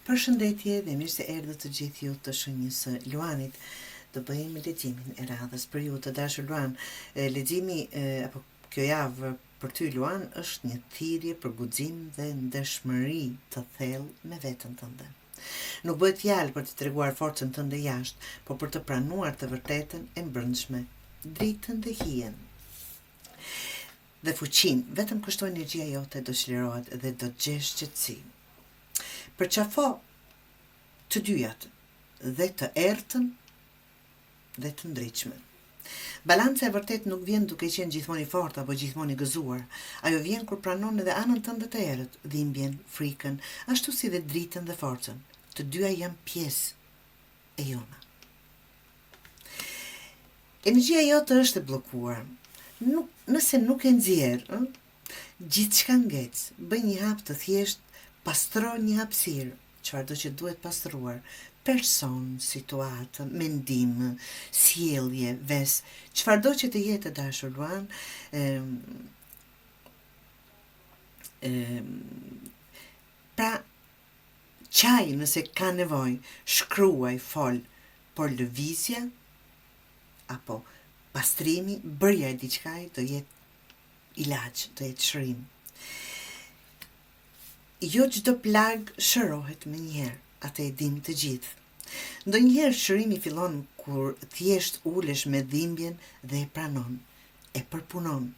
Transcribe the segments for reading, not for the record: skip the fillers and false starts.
Përshëndetje dhe mirë se erdhët të gjithë ju të shënjës së Luanit. Do bëjmë leximin e radhës për ju të dashur Luan. Leximi apo kjo javë për ty Luan është një thirrje për guxim dhe ndershmëri të thellë me veten tënde. Nuk bëhet fjalë për të treguar forcën tënde jashtë, por për të pranuar të vërtetën e brendshme, dritën dhe hijen. Dhe fuqin, vetëm kështu energjia jote do çlirohet dhe do gjesh qetësi. Përqafo të dyjat, dhe të errëtën dhe të ndritshme. Balanca e vërtet nuk vjen duke qenë gjithmonë i fortë apo gjithmonë i gëzuar. Ajo vjen kur pranon edhe anën tënde të errët, dhimbjen, frikën, ashtu si dhe dritën dhe forcën. Të dyja janë pjesë e jona. Energjia jote është e bllokuar. Nëse nuk e nxjerr, gjithçka ngec. Bëj një hap të thjesht, pastro një hapësirë, çfarë do që duhet pastruar, person, situatë, mendim, sjellje, ves, çfarë do që të jetë dashur Luan, pra qaj nëse ka nevojë, shkruaj, fol, por lëvizja apo pastrimi, bërja e diçkaj do jetë ilaç, do jetë shërim. Jo çdo plag shërohet me njëherë, atë e dim të gjithë. Ndonjëherë shërimi fillon kur thjesht ulesh me dhimbjen dhe e pranon, e përpunon.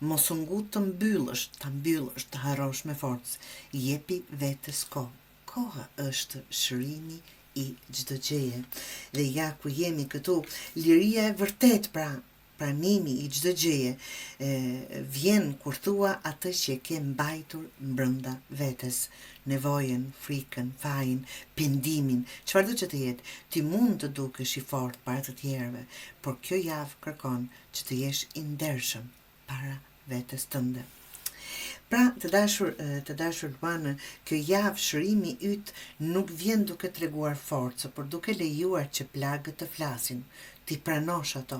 Mos u ngut të mbyllësh, të harrosh me forcë. Jepi vetes kohë. Koha është shërimi i çdo gjëje. Dhe ja ku jemi këtu, liria e vërtet pranimi i çdo gjëje vjen kur thua atë që ke mbajtur brenda vetes, nevojën, frikën, fajin, pendimin, çfarë do që të jetë. Ti mund të dukesh i fortë para të tjerëve, por kjo javë kërkon që të jesh i ndershëm para vetes tënde. Pra, të dashur Luan, kjo javë shërimi yt nuk vjen duke treguar forcë, por duke lejuar që plagët të flasin, ti pranosh ato,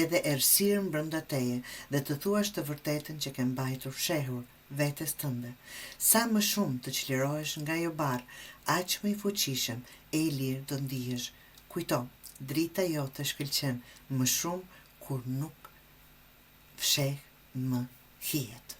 edhe errësirën brenda teje, dhe të thuash të vërtetën që ke mbajtur fshehur vetes tënde. Sa më shumë të çlirohesh nga ajo barr, aq më i fuqishëm e i lirë do ndihesh. Kujto, drita jote shkëlqen më shumë kur nuk fsheh më hijet.